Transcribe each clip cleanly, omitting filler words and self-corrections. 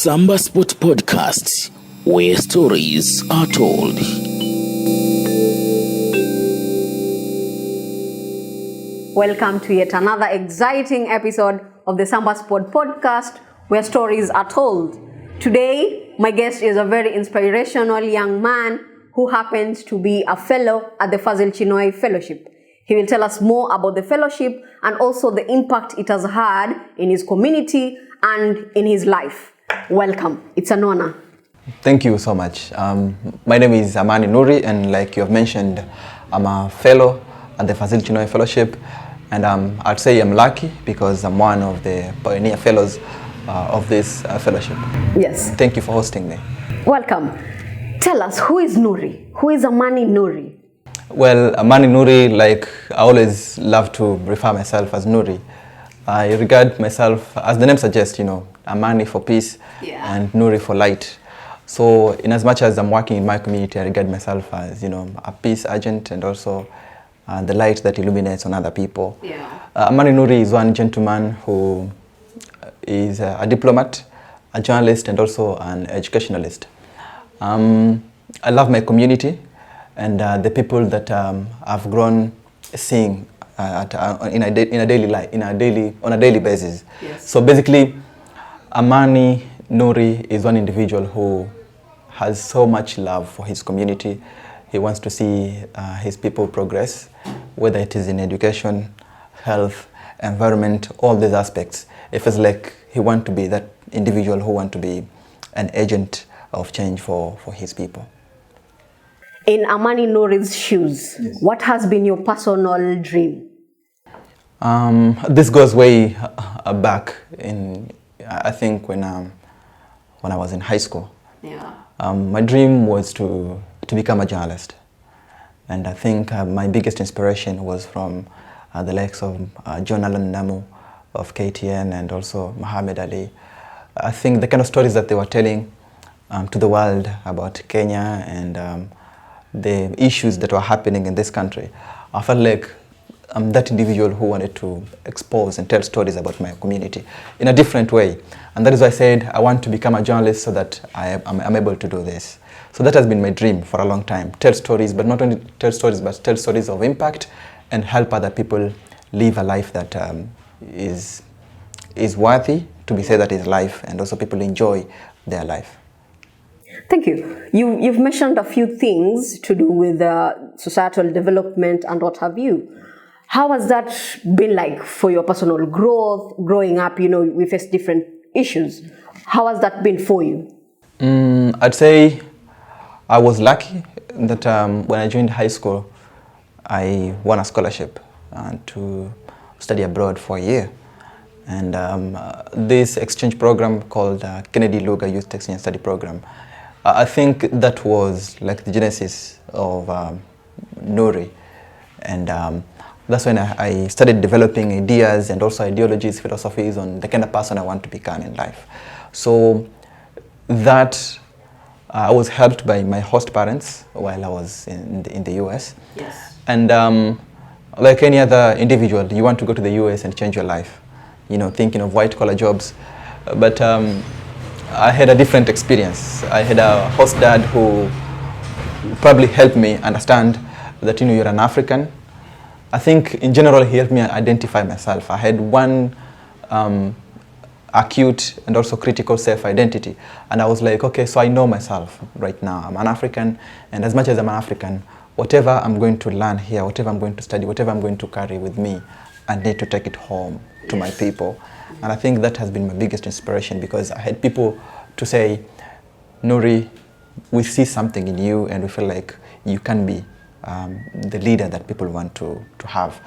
Samba Sport Podcast, where stories are told. Welcome to yet another exciting episode of the Samba Sport Podcast, where stories are told. Today, my guest is a very inspirational young man who happens to be a fellow at the Fazil Chinoy Fellowship. He will tell us more about the fellowship and also the impact it has had in his community and in his life. Welcome. It's an honor. Thank you so much. My name is Amani Nuri, and like you have mentioned, I'm a fellow at the Fazil Chinoy Fellowship, and I'd say I'm lucky because I'm one of the pioneer fellows of this fellowship. Yes. Thank you for hosting me. Welcome. Tell us, who is Nuri? Who is Amani Nuri? Well, Amani Nuri, like I always love to refer myself as Nuri. I regard myself, as the name suggests, Amani for peace and Nuri for light. So in as much as I'm working in my community, I regard myself as, a peace agent and also the light that illuminates on other people. Amani Nuri is one gentleman who is a diplomat, a journalist, and also an educationalist. I love my community and the people that I've grown seeing on a daily basis. Yes. So basically, Amani Nuri is one individual who has so much love for his community. He wants to see his people progress, whether it is in education, health, environment, all these aspects. It feels like he wants to be that individual who wants to be an agent of change for his people. In Amani Nuri's shoes, What has been your personal dream? This goes way back in, I think when I was in high school. My dream was to become a journalist. And I think my biggest inspiration was from the likes of John Allen Namu of KTN and also Muhammad Ali. I think the kind of stories that they were telling to the world about Kenya and the issues that were happening in this country, I felt like I'm that individual who wanted to expose and tell stories about my community in a different way. And that is why I said I want to become a journalist so that I'm able to do this. So that has been my dream for a long time. Tell stories, but not only tell stories, but tell stories of impact and help other people live a life that is worthy to be said that is life, and also people enjoy their life. Thank you. You've mentioned a few things to do with societal development and what have you. How has that been like for your personal growth, growing up? We face different issues. How has that been for you? I'd say I was lucky that when I joined high school, I won a scholarship to study abroad for a year. And this exchange program called Kennedy Lugar Youth Exchange Study Program, I think that was like the genesis of Nuri. And that's when I started developing ideas and also ideologies, philosophies on the kind of person I want to become in life. So that I was helped by my host parents while I was in the US. Yes. And like any other individual, you want to go to the US and change your life, thinking of white collar jobs. But I had a different experience. I had a host dad who probably helped me understand that you're an African. I think in general he helped me identify myself. I had one acute and also critical self-identity, and I was like, okay, so I know myself right now. I'm an African, and as much as I'm an African, whatever I'm going to learn here, whatever I'm going to study, whatever I'm going to carry with me, I need to take it home to my people. And I think that has been my biggest inspiration, because I had people to say, Nuri, we see something in you and we feel like you can be the leader that people want to have.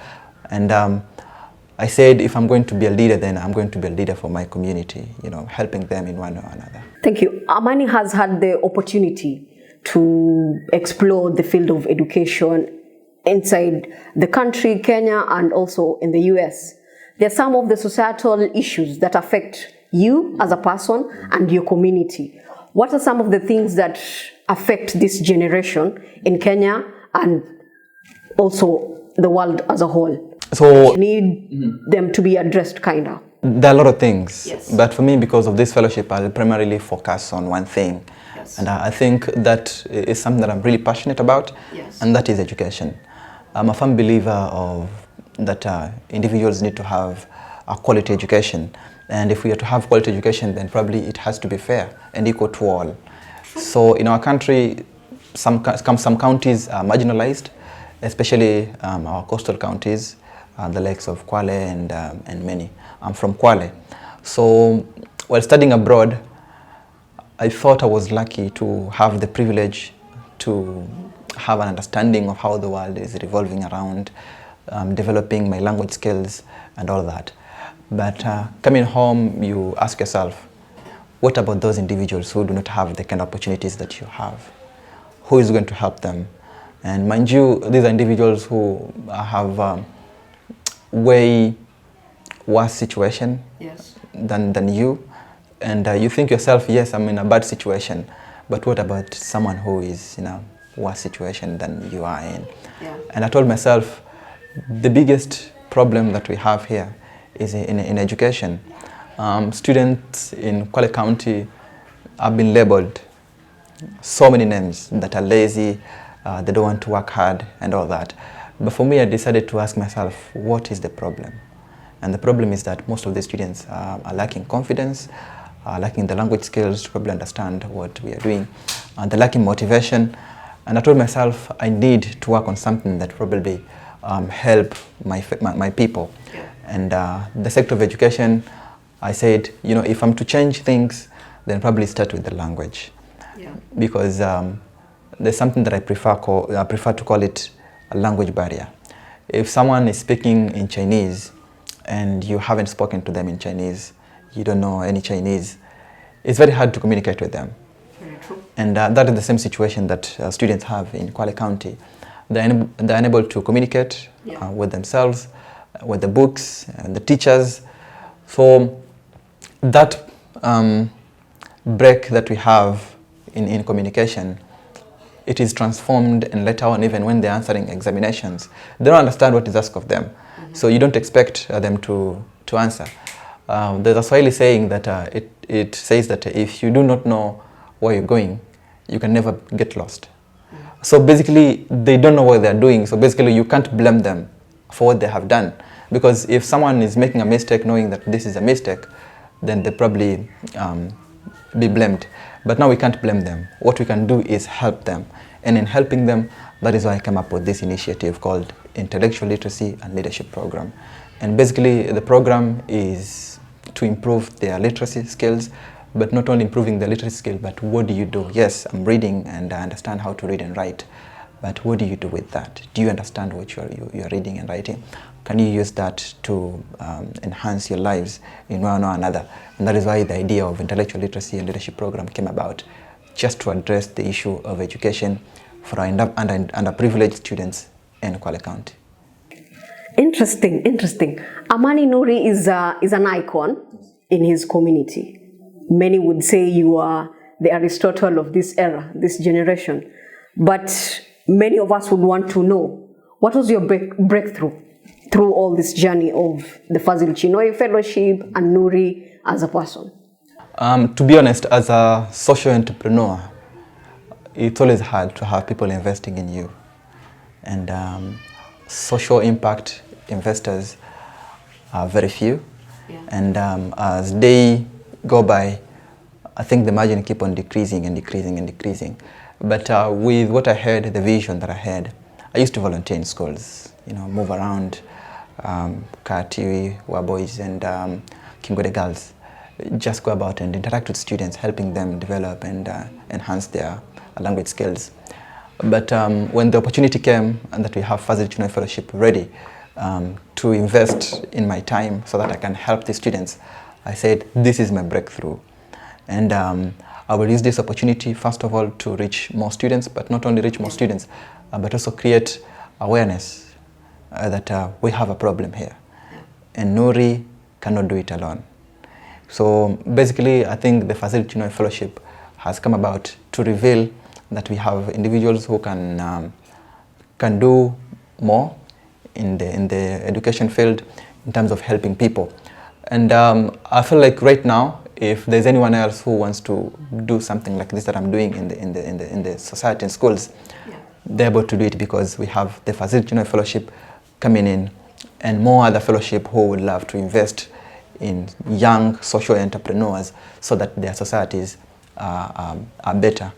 And I said, if I'm going to be a leader, then I'm going to be a leader for my community, helping them in one or another. Thank you. Amani has had the opportunity to explore the field of education inside the country, Kenya, and also in the US. There are some of the societal issues that affect you as a person and your community. What are some of the things that affect this generation in Kenya and also the world as a whole? So need them to be addressed, kind of. There are a lot of things, Yes. but for me, because of this fellowship, I'll primarily focus on one thing. Yes. And I think that is something that I'm really passionate about, Yes. and that is education. I'm a firm believer of that individuals need to have a quality education. And if we are to have quality education, then probably it has to be fair and equal to all. So in our country, some counties are marginalized, especially our coastal counties, the likes of Kwale and many. I'm from Kwale. So while studying abroad, I thought I was lucky to have the privilege to have an understanding of how the world is revolving around, developing my language skills and all that. But coming home, you ask yourself, what about those individuals who do not have the kind of opportunities that you have? Who is going to help them? And mind you, these are individuals who have way worse situation Yes. than you. And you think yourself, yes, I'm in a bad situation. But what about someone who is in a worse situation than you are in? Yeah. And I told myself, the biggest problem that we have here is in education. Students in Kwale County have been labeled so many names, that are lazy, they don't want to work hard and all that. But for me, I decided to ask myself, what is the problem? And the problem is that most of the students are lacking confidence, are lacking the language skills to probably understand what we are doing, and they're lacking motivation. And I told myself, I need to work on something that probably help my people. Yeah. And the sector of education, I said, you know, if I'm to change things, then probably start with the language. Yeah. Because there's something that I prefer to call it a language barrier. If someone is speaking in Chinese and you haven't spoken to them in Chinese, you don't know any Chinese, it's very hard to communicate with them. Very true. And that is the same situation that students have in Kwale County. They're unable to communicate Yeah. with themselves, with the books, and the teachers. So that break that we have in communication, it is transformed, and later on, even when they're answering examinations, they don't understand what is asked of them. So you don't expect them to answer. There's a Swahili saying that it says that if you do not know where you're going, you can never get lost. So basically, they don't know what they're doing. So basically, you can't blame them for what they have done. Because if someone is making a mistake knowing that this is a mistake, then they probably be blamed. But now we can't blame them. What we can do is help them. And in helping them, that is why I came up with this initiative called Intellectual Literacy and Leadership Program. And basically, the program is to improve their literacy skills, but not only improving the literacy skill, but what do you do? Yes, I'm reading and I understand how to read and write, but what do you do with that? Do you understand what you're reading and writing? Can you use that to enhance your lives in one or another? And that is why the idea of Intellectual Literacy and Leadership Program came about, just to address the issue of education for our underprivileged students in Kwale County. Interesting, interesting. Amani Nuri is an icon in his community. Many would say you are the Aristotle of this era, this generation. But many of us would want to know, what was your breakthrough through all this journey of the Fazil Chinoy Fellowship and Nuri as a person? To be honest, as a social entrepreneur, it's always hard to have people investing in you. And social impact investors are very few. Yeah. And as they go by, I think the margin keep on decreasing and decreasing and decreasing. But with what I had, the vision that I had, I used to volunteer in schools, you know, move around, Katiwi, Waboys, and Kingode girls. Just go about and interact with students, helping them develop and enhance their language skills. But when the opportunity came and that we have Fazil Chinoy Fellowship ready to invest in my time so that I can help the students, I said, this is my breakthrough. And I will use this opportunity, first of all, to reach more students, but not only reach more students, but also create awareness that we have a problem here. And Nuri cannot do it alone. So basically, I think the Fazil Chinoy Fellowship has come about to reveal that we have individuals who can do more in the education field in terms of helping people. And I feel like right now, if there's anyone else who wants to do something like this that I'm doing in the society and schools, they're able to do it because we have the Fazil Chinoy Fellowship coming in and more other fellowship who would love to invest in young social entrepreneurs so that their societies are better.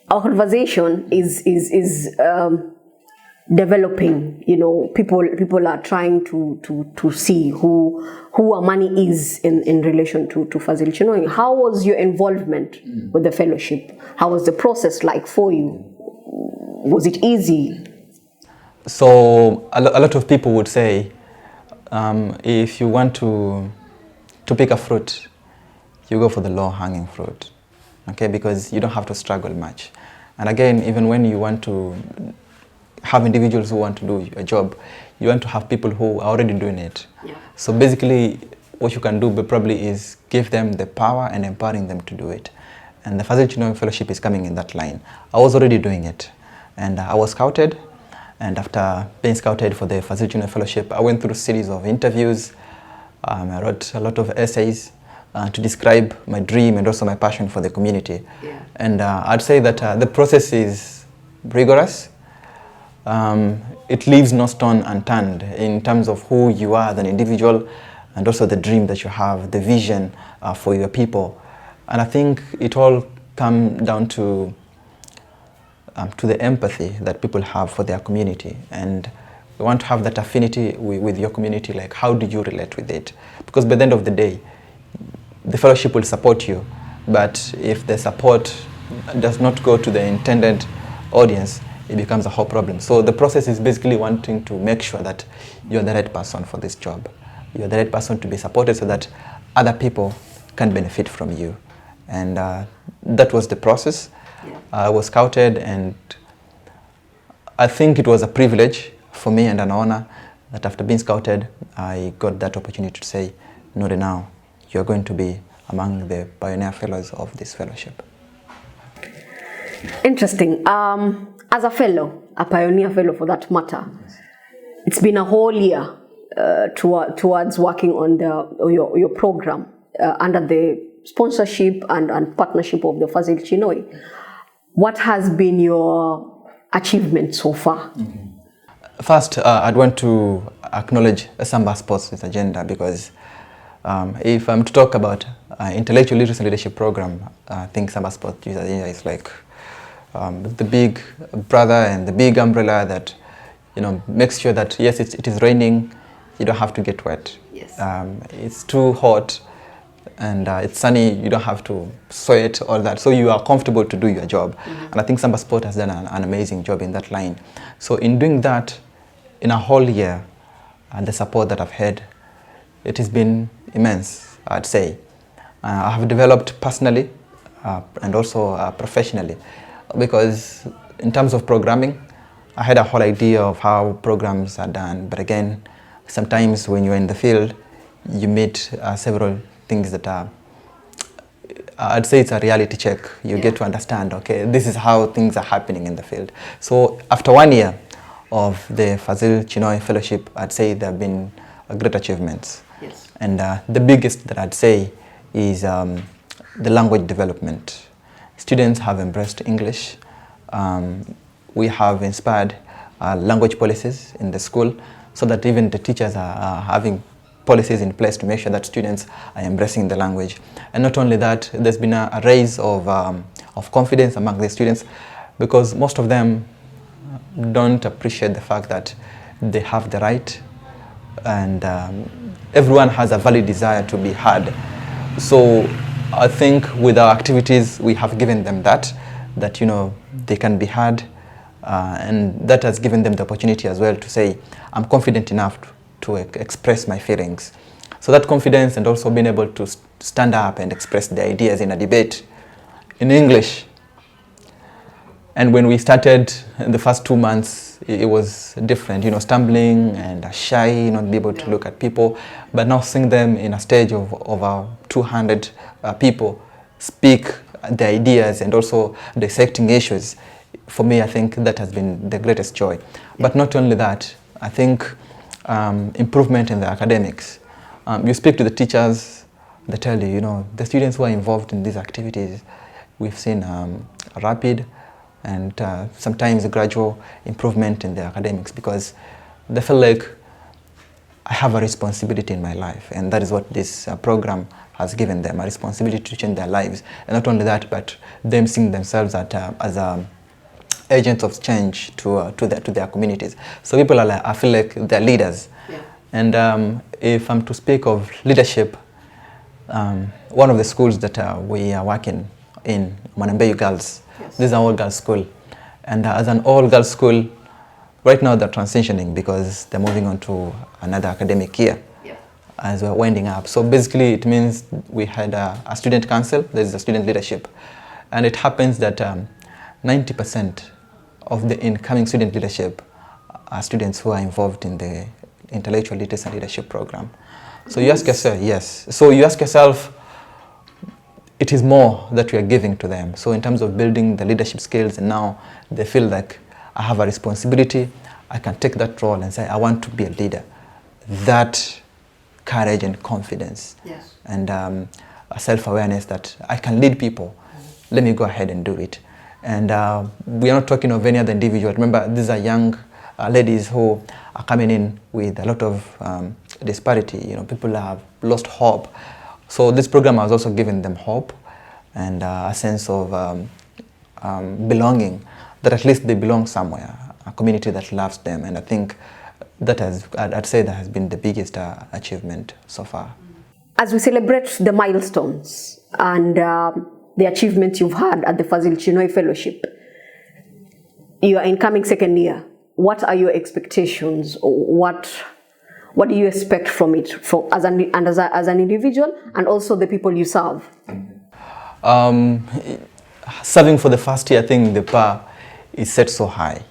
Our conversation is developing. You know, people are trying to see who Amani is in relation to Fazil Chinoy. How was your involvement with the fellowship? How was the process like for you? Was it easy? So a lot of people would say, if you want to pick a fruit, you go for the low-hanging fruit, okay? Because you don't have to struggle much. And again, even when you want to have individuals who want to do a job, you want to have people who are already doing it. Yeah. So basically, what you can do probably is give them the power and empowering them to do it. And the Fazil Chinoy Fellowship is coming in that line. I was already doing it, and I was scouted. And after being scouted for the Fazil Chinoy Fellowship, I went through a series of interviews. I wrote a lot of essays to describe my dream and also my passion for the community. Yeah. And I'd say that the process is rigorous. It leaves no stone unturned in terms of who you are as an individual and also the dream that you have, the vision for your people. And I think it all comes down to the empathy that people have for their community. And we want to have that affinity with your community, like how do you relate with it? Because by the end of the day, the fellowship will support you, but if the support does not go to the intended audience, it becomes a whole problem. So the process is basically wanting to make sure that you're the right person for this job. You're the right person to be supported so that other people can benefit from you. And that was the process. Yeah. I was scouted, and I think it was a privilege for me and an honor that after being scouted, I got that opportunity to say, Nuri, now you're going to be among the pioneer fellows of this fellowship. Interesting. As a fellow, a pioneer fellow for that matter, it's been a whole year towards working on your program under the sponsorship and partnership of the Fazil Chinoy. What has been your achievement so far? First, I'd want to acknowledge Samba Sports' agenda, because if I'm to talk about intellectual literacy leadership program, I think Samba Sports' agenda is like the big brother and the big umbrella that, you know, makes sure that yes, it is raining, you don't have to get wet. Yes. It's too hot and it's sunny, you don't have to sweat, all that. So you are comfortable to do your job. And I think Samba Sport has done an amazing job in that line. So in doing that, in a whole year, the support that I've had, it has been immense, I'd say. I have developed personally and also professionally, because in terms of programming, I had a whole idea of how programs are done. But again, sometimes when you're in the field, you meet several things that are, I'd say it's a reality check. You get to understand, okay, this is how things are happening in the field. So after 1 year of the Fazil Chinoy Fellowship, I'd say there have been great achievements. Yes. And the biggest that I'd say is the language development. Students have embraced English. We have inspired language policies in the school so that even the teachers are having policies in place to make sure that students are embracing the language. And not only that, there's been a raise of confidence among the students, because most of them don't appreciate the fact that they have the right, and everyone has a valid desire to be heard. So I think with our activities, we have given them that you know, they can be heard, and that has given them the opportunity as well to say, I'm confident enough to express my feelings. So that confidence, and also being able to stand up and express the ideas in a debate in English. And when we started in the first 2 months, it was different, you know, stumbling and shy, not be able to look at people. But now seeing them in a stage of over 200 people speak the ideas and also dissecting issues, for me, I think that has been the greatest joy. But not only that, I think improvement in the academics. You speak to the teachers, they tell you, the students who are involved in these activities, we've seen rapid and sometimes a gradual improvement in the academics because they feel like I have a responsibility in my life, and that is what this program has given them, a responsibility to change their lives. And not only that, but them seeing themselves as agents of change to their communities. So people are I feel like they're leaders. Yeah. And if I'm to speak of leadership, one of the schools that we are working in, Manambeyu Girls, yes. This is an all-girls school. And as an all-girls school, right now they're transitioning because they're moving on to another academic year. Yeah. As we're winding up. So basically it means we had a student council, there's a student leadership. And it happens that 90% of the incoming student leadership are students who are involved in the intellectual literacy and leadership program. So you ask yourself, yes. So you ask yourself, it is more that we are giving to them. So in terms of building the leadership skills, and now they feel like I have a responsibility, I can take that role and say, I want to be a leader. That courage and confidence, yes. And a self-awareness that I can lead people. Let me go ahead and do it. And we are not talking of any other individual. Remember, these are young ladies who are coming in with a lot of disparity. People have lost hope. So this program has also given them hope and a sense of belonging, that at least they belong somewhere, a community that loves them. And I think I'd say that has been the biggest achievement so far. As we celebrate the milestones and the achievements you've had at the Fazil Chinoy Fellowship, you are incoming second year. What are your expectations? What do you expect from it, as an individual and also the people you serve? Serving for the first year, I think the bar is set so high.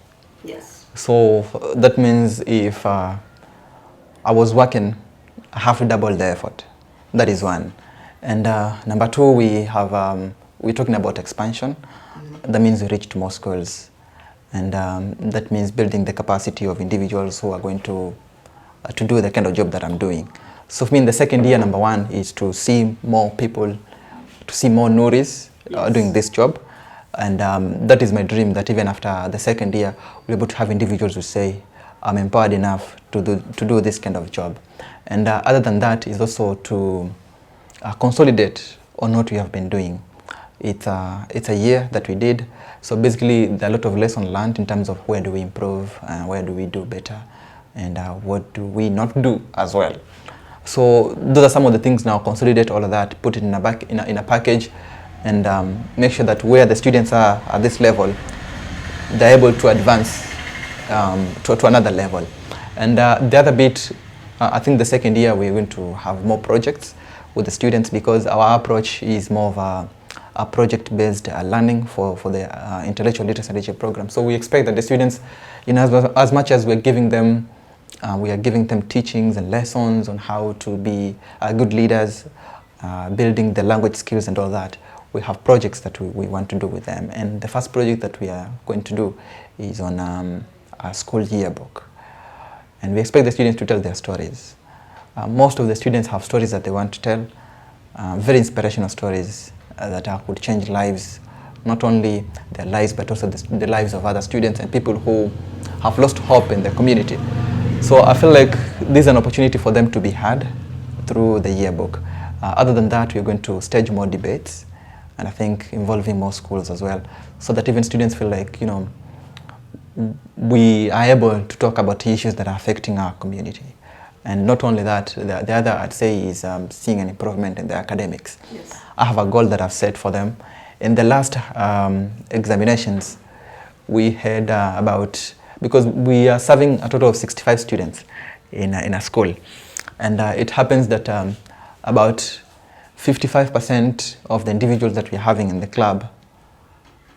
Yes. So that means if I was working, I have to double the effort. That is one. And number two, we're talking about expansion. Mm-hmm. That means we reach to more schools. And that means building the capacity of individuals who are going to do the kind of job that I'm doing. So for me, in the second year, number one is to see more people, to see more Nuris doing this job. And that is my dream, that even after the second year, we're able to have individuals who say, I'm empowered enough to do this kind of job. And other than that is also to consolidate on what we have been doing. It's a year that we did. So basically, there are a lot of lessons learned in terms of where do we improve, where do we do better, and what do we not do as well. So those are some of the things now. Consolidate all of that, put it in a package, and make sure that where the students are at this level, they're able to advance to another level. And the other bit, I think the second year we're going to have more projects with the students, because our approach is more of a project-based learning for the intellectual literacy and leadership program. So we expect that the students, as much as we're giving them, we are giving them teachings and lessons on how to be good leaders, building the language skills and all that. We have projects that we want to do with them. And the first project that we are going to do is on a school yearbook. And we expect the students to tell their stories. Most of the students have stories that they want to tell, very inspirational stories that could change lives, not only their lives, but also the lives of other students and people who have lost hope in the community. So I feel like this is an opportunity for them to be heard through the yearbook. Other than that, we're going to stage more debates, and I think involving more schools as well, so that even students feel like, we are able to talk about issues that are affecting our community. And not only that, the other I'd say is seeing an improvement in the academics. Yes. I have a goal that I've set for them. In the last examinations, we had because we are serving a total of 65 students in a school. And it happens that about 55% of the individuals that we're having in the club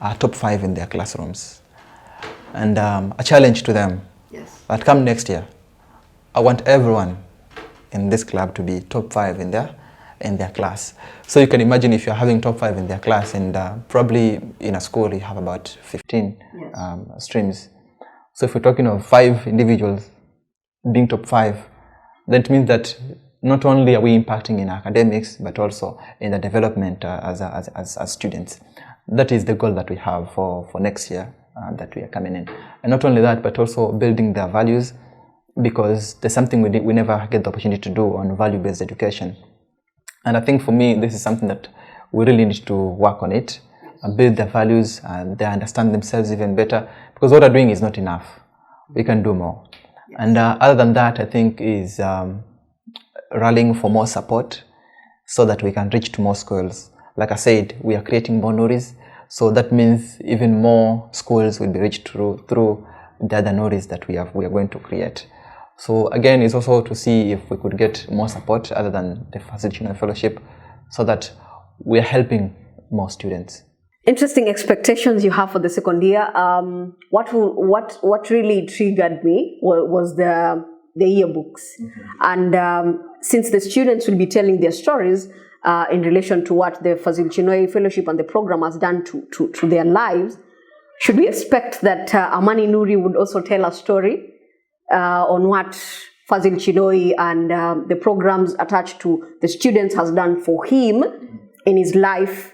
are top 5 in their classrooms. And a challenge to them, yes, that come next year, I want everyone in this club to be top 5 in their class. So you can imagine if you're having top 5 in their class, and probably in a school you have about 15 yes, streams. So if we're talking of 5 individuals being top 5, that means that not only are we impacting in academics, but also in the development as students. That is the goal that we have for next year that we are coming in. And not only that, but also building their values, because there's something we never get the opportunity to do on value-based education. And I think for me, this is something that we really need to work on it, build their values, and they understand themselves even better, because what they're doing is not enough. We can do more. And other than that, I think is rallying for more support so that we can reach to more schools. Like I said, we are creating more Nuris, so that means even more schools will be reached through the other Nuris that we are going to create. So again, it's also to see if we could get more support other than the Fazil Chinoy Fellowship, so that we are helping more students. Interesting expectations you have for the second year. What really triggered me was the yearbooks. And since the students will be telling their stories in relation to what the Fazil Chinoy Fellowship and the program has done to their lives, should we expect that Amani Nuri would also tell a story on what Fazil Chinoy and the programs attached to the students has done for him in his life,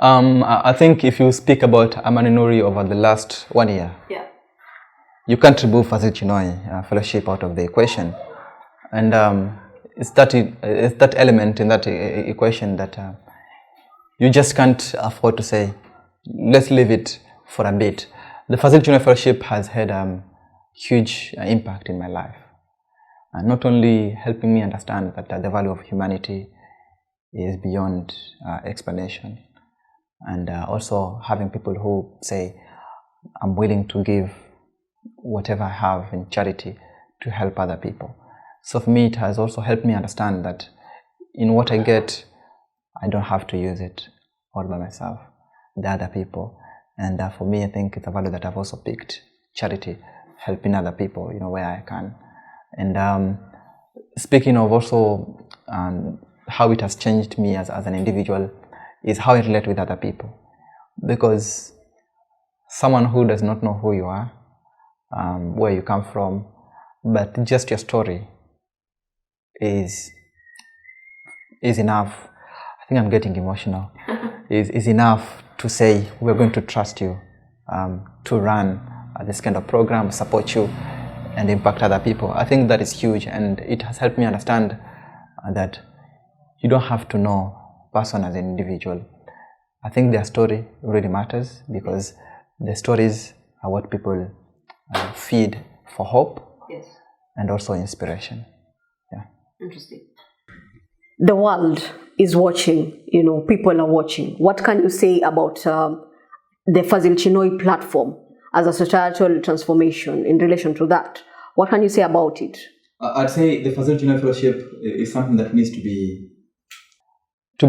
I think if you speak about Amani Nuri over the last 1 year, you can't remove Fazil Chinoy Fellowship out of the equation. And it's that element in that equation that you just can't afford to say, let's leave it for a bit. The Fazil Chinoy Fellowship has had huge impact in my life, and not only helping me understand that the value of humanity is beyond explanation, and also having people who say, I'm willing to give whatever I have in charity to help other people. So for me, it has also helped me understand that in what I get, I don't have to use it all by myself, the other people. And for me, I think it's a value that I've also picked, charity, helping other people, where I can. And speaking of also how it has changed me as an individual, is how I relate with other people. Because someone who does not know who you are, where you come from, but just your story is enough. I think I'm getting emotional. is enough to say, we're going to trust you to run this kind of program, support you, and impact other people. I think that is huge, and it has helped me understand that you don't have to know a person as an individual. I think their story really matters, because the stories are what people feed for hope, yes, and also inspiration. Interesting. The world is watching, people are watching. What can you say about the Fazil Chinoy platform as a societal transformation in relation to that? What can you say about it? I'd say the Fazil Chinoy Fellowship is something that needs to be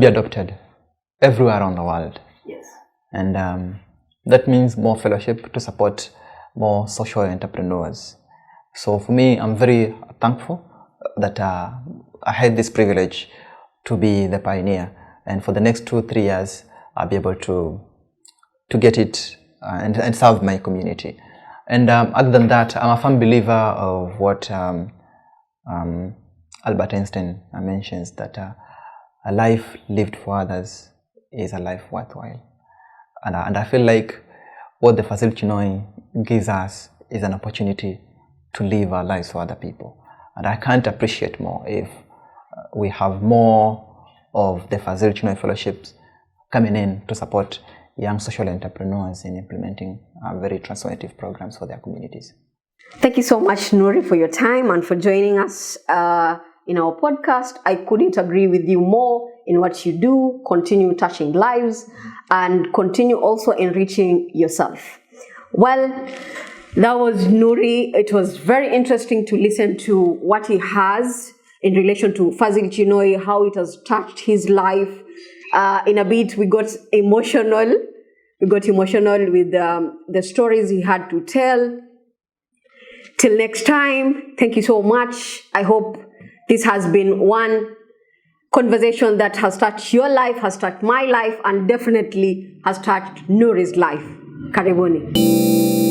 adopted everywhere around the world. Yes. And that means more fellowship to support more social entrepreneurs. So for me, I'm very thankful that I had this privilege to be the pioneer, and for the next 2-3 years I'll be able to get it and serve my community. And other than that, I'm a firm believer of what Albert Einstein mentions, that a life lived for others is a life worthwhile. And I feel like what the Fazil Chinoy gives us is an opportunity to live our lives for other people. And I can't appreciate more if we have more of the Fazil Chinoy Fellowships coming in to support young social entrepreneurs in implementing very transformative programs for their communities. Thank you so much, Nuri, for your time and for joining us in our podcast. I couldn't agree with you more in what you do. Continue touching lives and continue also enriching yourself. Well, that was Nuri. It was very interesting to listen to what he has in relation to Fazil Chinoy, how it has touched his life. In a bit, we got emotional. We got emotional with the stories he had to tell. Till next time, thank you so much. I hope this has been one conversation that has touched your life, has touched my life, and definitely has touched Nuri's life. Karibuni.